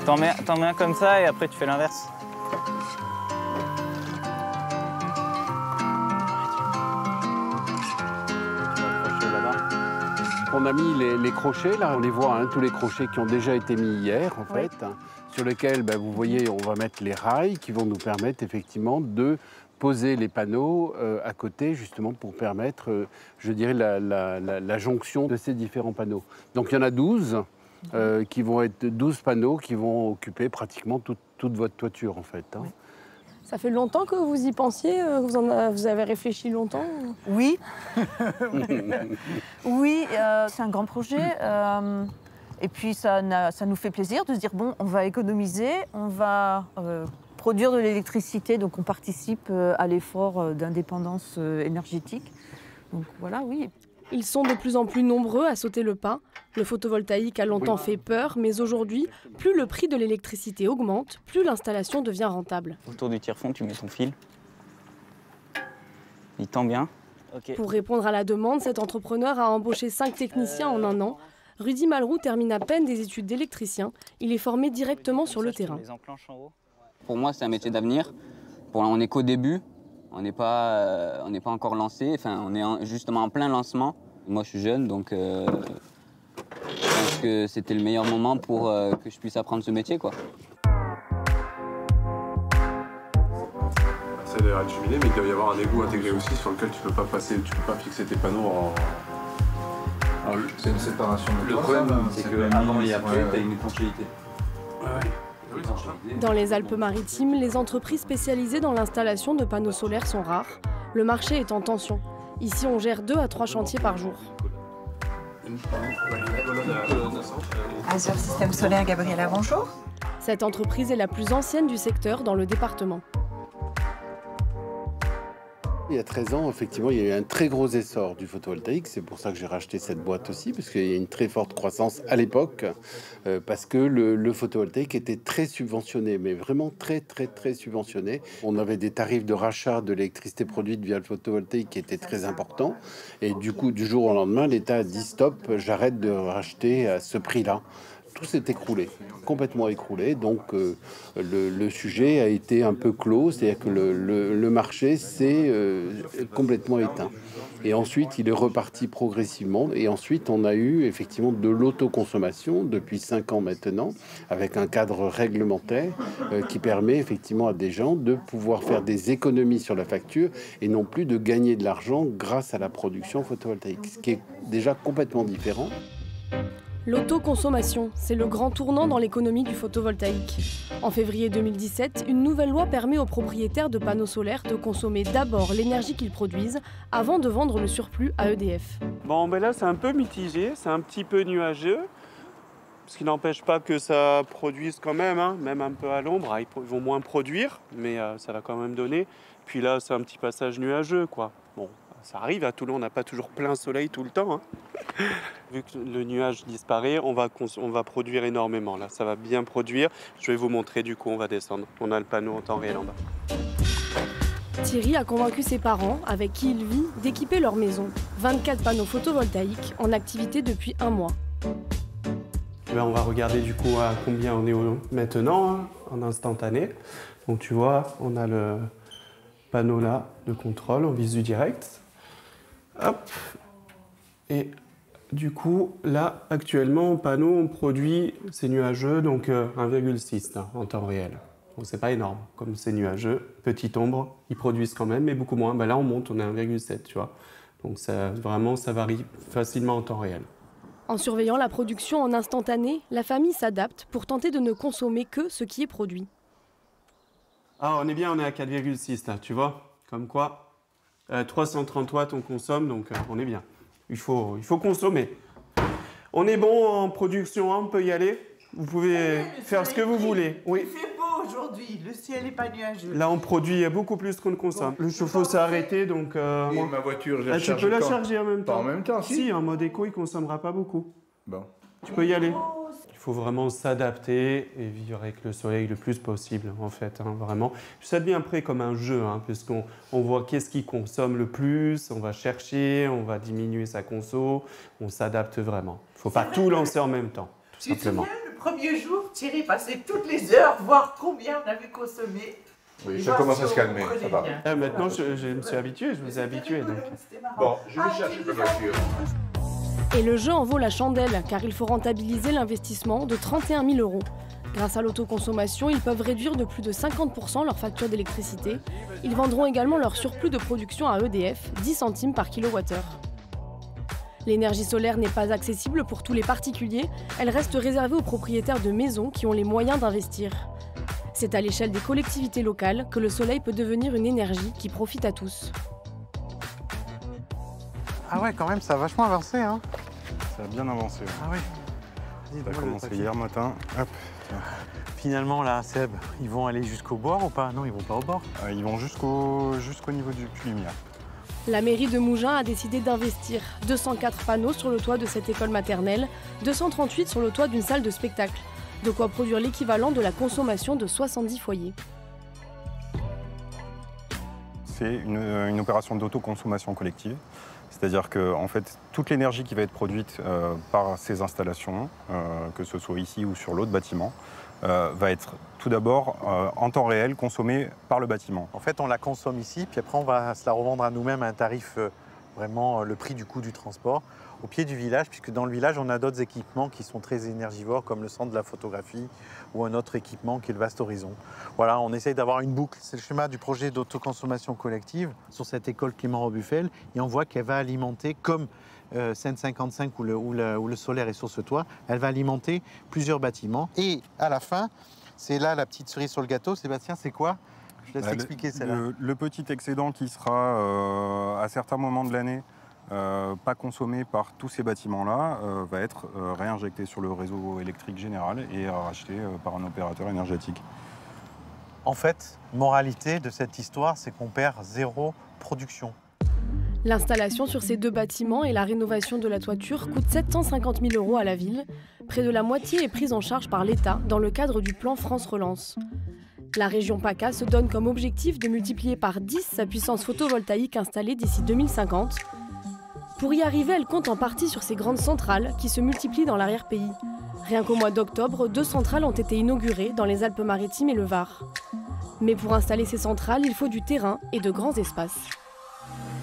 T'en mets un comme ça et après tu fais l'inverse. On a mis les crochets, là, on les voit, hein, tous les crochets qui ont déjà été mis hier, en fait, hein, sur lesquels, vous voyez, on va mettre les rails qui vont nous permettre, effectivement, de poser les panneaux à côté, justement, pour permettre, je dirais, la jonction de ces différents panneaux. Donc, il y en a 12, qui vont être 12 panneaux qui vont occuper pratiquement toute votre toiture, en fait. Hein. Oui. Ça fait longtemps que vous y pensiez? Vous avez réfléchi longtemps? Oui. Oui, c'est un grand projet. Et puis ça nous fait plaisir de se dire, bon, on va économiser, on va produire de l'électricité, donc on participe à l'effort d'indépendance énergétique. Donc voilà, oui. Ils sont de plus en plus nombreux à sauter le pas. Le photovoltaïque a longtemps fait peur, mais aujourd'hui, plus le prix de l'électricité augmente, plus l'installation devient rentable. Autour du tire-fond, tu mets ton fil. Il tend bien. Okay. Pour répondre à la demande, cet entrepreneur a embauché 5 techniciens en 1 an. Rudy Malroux termine à peine des études d'électricien. Il est formé directement sur le terrain. Pour moi, c'est un métier d'avenir. On n'est qu'au début. On n'est pas encore lancé. Enfin, on est justement en plein lancement. Moi, je suis jeune, donc je pense que c'était le meilleur moment pour que je puisse apprendre ce métier, quoi. Ça doit être cheminée, mais il doit y avoir un égout intégré aussi sur lequel tu peux pas fixer tes panneaux en... C'est une séparation de Le problème, c'est qu'avant et après, tu as une étanchéité. Dans les Alpes-Maritimes, les entreprises spécialisées dans l'installation de panneaux solaires sont rares. Le marché est en tension. Ici, on gère 2 à 3 chantiers par jour. Azure Système Solaire, Gabriela, bonjour. Cette entreprise est la plus ancienne du secteur dans le département. Il y a 13 ans, effectivement, il y a eu un très gros essor du photovoltaïque. C'est pour ça que j'ai racheté cette boîte aussi, parce qu'il y a une très forte croissance à l'époque, parce que le photovoltaïque était très subventionné, mais vraiment très subventionné. On avait des tarifs de rachat de l'électricité produite via le photovoltaïque qui étaient très importants. Et du coup, du jour au lendemain, l'État a dit stop, j'arrête de racheter à ce prix-là. Tout s'est écroulé, complètement écroulé. Donc le sujet a été un peu clos, c'est-à-dire que le marché s'est complètement éteint. Et ensuite, il est reparti progressivement. Et ensuite, on a eu effectivement de l'autoconsommation depuis 5 ans maintenant, avec un cadre réglementaire qui permet effectivement à des gens de pouvoir faire des économies sur la facture et non plus de gagner de l'argent grâce à la production photovoltaïque, ce qui est déjà complètement différent. L'autoconsommation, c'est le grand tournant dans l'économie du photovoltaïque. En février 2017, une nouvelle loi permet aux propriétaires de panneaux solaires de consommer d'abord l'énergie qu'ils produisent avant de vendre le surplus à EDF. Bon, là, c'est un peu mitigé, c'est un petit peu nuageux, ce qui n'empêche pas que ça produise quand même, hein, même un peu à l'ombre. Ils vont moins produire, mais ça va quand même donner. Puis là, c'est un petit passage nuageux, quoi. Bon, ça arrive, à Toulon, on n'a pas toujours plein soleil tout le temps. Hein. Vu que le nuage disparaît, on va produire énormément. Là, ça va bien produire. Je vais vous montrer, du coup, on va descendre. On a le panneau en temps réel en bas. Thierry a convaincu ses parents, avec qui il vit, d'équiper leur maison. 24 panneaux photovoltaïques en activité depuis 1 mois. Là, on va regarder du coup à combien on est maintenant, hein, en instantané. Donc tu vois, on a le panneau là de contrôle en visu direct. Hop. Et du coup, là, actuellement, au panneau, on produit, c'est nuageux, donc 1,6 en temps réel. Donc c'est pas énorme, comme c'est nuageux. Petite ombre, ils produisent quand même, mais beaucoup moins. Là, on monte, on est à 1,7, tu vois. Donc vraiment, ça varie facilement en temps réel. En surveillant la production en instantané, la famille s'adapte pour tenter de ne consommer que ce qui est produit. Ah, on est bien, on est à 4,6 là, tu vois. Comme quoi, 330 watts on consomme, donc on est bien. Il faut consommer. On est bon en production, hein, on peut y aller. Vous pouvez faire ce que vous voulez. Oui. Il fait beau aujourd'hui, le ciel n'est pas nuageux. Là, on produit beaucoup plus qu'on ne consomme. Le chauffe-eau s'est arrêté, donc... ma voiture, je la charge. Tu peux la charger en même temps. Pas en même temps, si. En mode éco, il ne consommera pas beaucoup. Bon. Tu peux y aller. Il faut vraiment s'adapter et vivre avec le soleil le plus possible, en fait, hein, vraiment. Ça devient après comme un jeu, hein, puisqu'on voit qu'est-ce qui consomme le plus, on va chercher, on va diminuer sa conso, on s'adapte vraiment. Il ne faut pas tout lancer en même temps, tout simplement. Tu te souviens, le Premier jour, Thierry passait toutes les heures, voir combien on avait consommé. Oui, ça commence à se calmer, ça va. Maintenant, je me suis habitué, je vous ai habitué. Donc. Bon, je vais chercher la voiture. Et le jeu en vaut la chandelle, car il faut rentabiliser l'investissement de 31 000 €. Grâce à l'autoconsommation, ils peuvent réduire de plus de 50% leur facture d'électricité. Ils vendront également leur surplus de production à EDF, 10 centimes par kilowattheure. L'énergie solaire n'est pas accessible pour tous les particuliers, elle reste réservée aux propriétaires de maisons qui ont les moyens d'investir. C'est à l'échelle des collectivités locales que le soleil peut devenir une énergie qui profite à tous. Ah ouais, quand même, ça a vachement avancé, hein. Ça a bien avancé. Ah oui. Ça a commencé hier matin. Hop. Finalement, là, Seb, ils vont aller jusqu'au bord ou pas? Non, ils vont pas au bord. Ils vont jusqu'au niveau du lumière. La mairie de Mougins a décidé d'investir 204 panneaux sur le toit de cette école maternelle, 238 sur le toit d'une salle de spectacle. De quoi produire l'équivalent de la consommation de 70 foyers. C'est une opération d'autoconsommation collective. C'est-à-dire que en fait, toute l'énergie qui va être produite par ces installations, que ce soit ici ou sur l'autre bâtiment, va être tout d'abord en temps réel consommée par le bâtiment. En fait, on la consomme ici, puis après on va se la revendre à nous-mêmes à un tarif vraiment le prix du coût du transport au pied du village, puisque dans le village, on a d'autres équipements qui sont très énergivores, comme le centre de la photographie ou un autre équipement qui est le Vaste Horizon. Voilà, on essaye d'avoir une boucle. C'est le schéma du projet d'autoconsommation collective sur cette école Clément Robuffel, et on voit qu'elle va alimenter, comme Seine 55 où le solaire est sur ce toit, elle va alimenter plusieurs bâtiments. Et à la fin, c'est là la petite cerise sur le gâteau. Sébastien, c'est quoi? Je laisse expliquer celle-là. Le petit excédent qui sera à certains moments de l'année pas consommé par tous ces bâtiments-là va être réinjecté sur le réseau électrique général et racheté par un opérateur énergétique. En fait, moralité de cette histoire, c'est qu'on perd zéro production. L'installation sur ces deux bâtiments et la rénovation de la toiture coûtent 750 000 € à la ville. Près de la moitié est prise en charge par l'État dans le cadre du plan France Relance. La région PACA se donne comme objectif de multiplier par 10 sa puissance photovoltaïque installée d'ici 2050. Pour y arriver, elle compte en partie sur ces grandes centrales qui se multiplient dans l'arrière-pays. Rien qu'au mois d'octobre, 2 centrales ont été inaugurées dans les Alpes-Maritimes et le Var. Mais pour installer ces centrales, il faut du terrain et de grands espaces.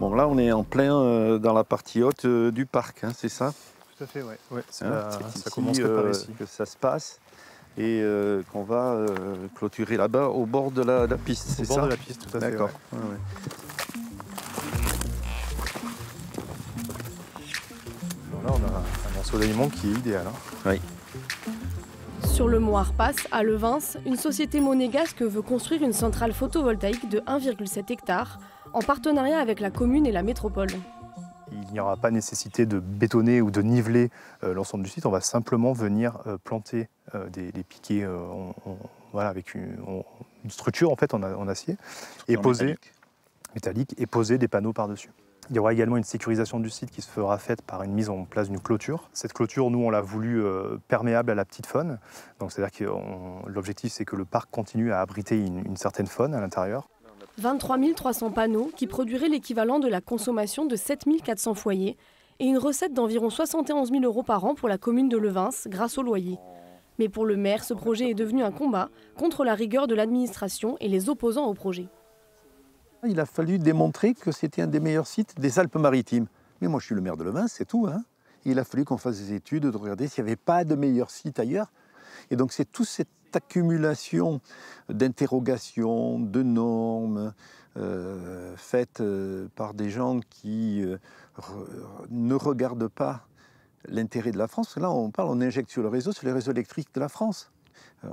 Bon, là, on est en plein dans la partie haute du parc, hein, c'est ça? Tout à fait, oui. Ouais, ça commence par ici. Que ça se passe et qu'on va clôturer là-bas au bord de la piste, c'est ça? Au bord de la piste, tout à fait. D'accord. Ouais. Ouais. Là, on a un ensoleillement qui est idéal. Hein. Oui. Sur le mont Arpas, à Levins, une société monégasque veut construire une centrale photovoltaïque de 1,7 hectare en partenariat avec la commune et la métropole. Il n'y aura pas nécessité de bétonner ou de niveler l'ensemble du site. On va simplement venir planter des piquets voilà, avec une structure en fait, en acier et poser, métallique, et poser des panneaux par-dessus. Il y aura également une sécurisation du site qui se fera faite par une mise en place d'une clôture. Cette clôture, nous, on l'a voulu perméable à la petite faune. Donc, c'est-à-dire que l'objectif, c'est que le parc continue à abriter une certaine faune à l'intérieur. 23 300 panneaux qui produiraient l'équivalent de la consommation de 7 400 foyers et une recette d'environ 71 000 € par an pour la commune de Levins grâce au loyer. Mais pour le maire, ce projet est devenu un combat contre la rigueur de l'administration et les opposants au projet. Il a fallu démontrer que c'était un des meilleurs sites des Alpes-Maritimes. Mais moi, je suis le maire de Levins, c'est tout. Hein. Il a fallu qu'on fasse des études, de regarder s'il n'y avait pas de meilleur site ailleurs. Et donc, c'est toute cette accumulation d'interrogations, de normes, faites par des gens qui ne regardent pas l'intérêt de la France. Là, on injecte sur les réseaux électriques de la France.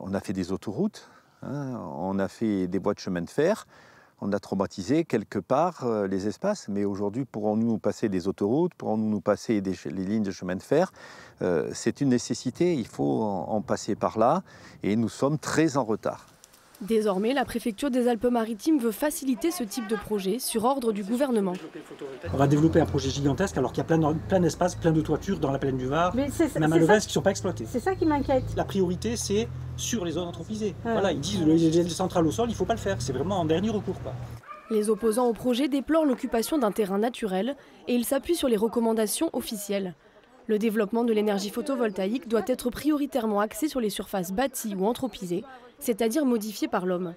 On a fait des autoroutes, hein, on a fait des voies de chemin de fer. On a traumatisé quelque part les espaces, mais aujourd'hui, pourrons-nous nous passer des autoroutes, pourrons-nous nous passer les lignes de chemin de fer? C'est une nécessité, il faut en passer par là, et nous sommes très en retard. Désormais, la préfecture des Alpes-Maritimes veut faciliter ce type de projet sur ordre du gouvernement. On va développer un projet gigantesque alors qu'il y a plein d'espaces, plein de toitures dans la plaine du Var, même à Levins qui ne sont pas exploités. C'est ça qui m'inquiète. La priorité, c'est sur les zones anthropisées. Ouais. Voilà, ils disent les centrales au sol, il ne faut pas le faire. C'est vraiment en dernier recours. Quoi. Les opposants au projet déplorent l'occupation d'un terrain naturel et ils s'appuient sur les recommandations officielles. Le développement de l'énergie photovoltaïque doit être prioritairement axé sur les surfaces bâties ou anthropisées, c'est-à-dire modifiées par l'homme.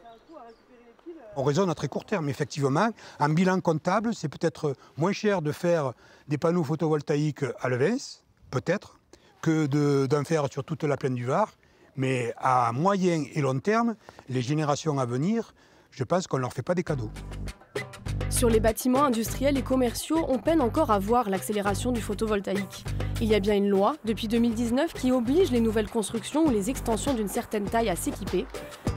On raisonne à très court terme, effectivement. En bilan comptable, c'est peut-être moins cher de faire des panneaux photovoltaïques à Levens, peut-être, que d'en faire sur toute la plaine du Var. Mais à moyen et long terme, les générations à venir, je pense qu'on ne leur fait pas des cadeaux. Sur les bâtiments industriels et commerciaux, on peine encore à voir l'accélération du photovoltaïque. Il y a bien une loi, depuis 2019, qui oblige les nouvelles constructions ou les extensions d'une certaine taille à s'équiper.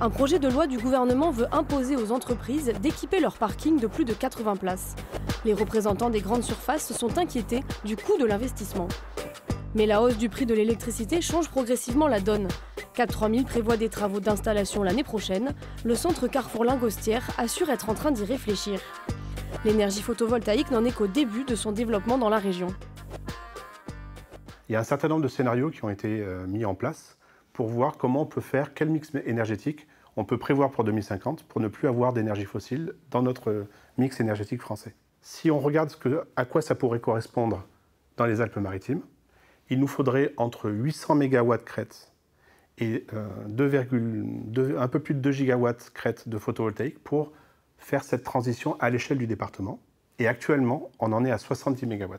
Un projet de loi du gouvernement veut imposer aux entreprises d'équiper leur parking de plus de 80 places. Les représentants des grandes surfaces se sont inquiétés du coût de l'investissement. Mais la hausse du prix de l'électricité change progressivement la donne. CAD 3000 prévoit des travaux d'installation l'année prochaine. Le centre Carrefour Lingostière assure être en train d'y réfléchir. L'énergie photovoltaïque n'en est qu'au début de son développement dans la région. Il y a un certain nombre de scénarios qui ont été mis en place pour voir comment on peut faire, quel mix énergétique on peut prévoir pour 2050 pour ne plus avoir d'énergie fossile dans notre mix énergétique français. Si on regarde à quoi ça pourrait correspondre dans les Alpes-Maritimes, il nous faudrait entre 800 MW crête et un peu plus de 2 gigawatts crête de photovoltaïque pour faire cette transition à l'échelle du département. Et actuellement, on en est à 70 MW.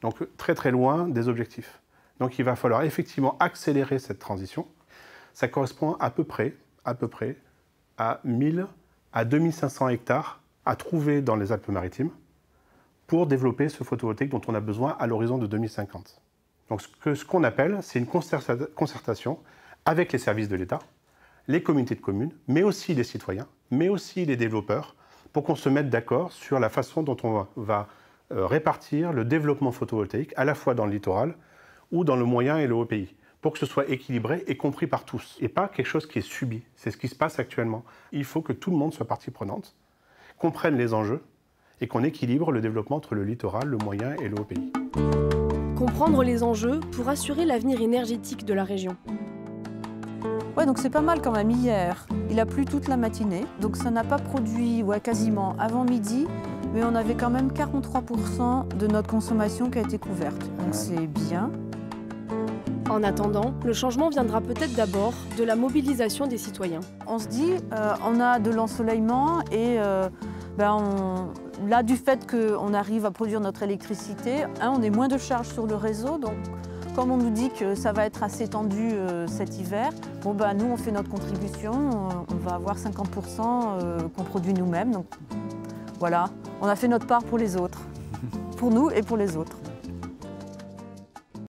Donc très très loin des objectifs. Donc il va falloir effectivement accélérer cette transition. Ça correspond à peu près à 1000 à 2500 hectares à trouver dans les Alpes-Maritimes pour développer ce photovoltaïque dont on a besoin à l'horizon de 2050. Donc ce qu'on appelle, c'est une concertation avec les services de l'État, les communautés de communes, mais aussi les citoyens, mais aussi les développeurs, pour qu'on se mette d'accord sur la façon dont on va répartir le développement photovoltaïque à la fois dans le littoral ou dans le moyen et le haut pays, pour que ce soit équilibré et compris par tous, et pas quelque chose qui est subi. C'est ce qui se passe actuellement. Il faut que tout le monde soit partie prenante, comprenne les enjeux, et qu'on équilibre le développement entre le littoral, le moyen et le haut pays. Comprendre les enjeux pour assurer l'avenir énergétique de la région. Ouais, donc c'est pas mal quand même. Hier, il a plu toute la matinée, donc ça n'a pas produit quasiment avant midi, mais on avait quand même 43% de notre consommation qui a été couverte, donc c'est bien. En attendant, le changement viendra peut-être d'abord de la mobilisation des citoyens. On se dit, on a de l'ensoleillement et là, du fait qu'on arrive à produire notre électricité, on est moins de charges sur le réseau, donc comme on nous dit que ça va être assez tendu cet hiver, nous on fait notre contribution, on va avoir 50% qu'on produit nous-mêmes. Donc voilà, on a fait notre part pour les autres, pour nous et pour les autres.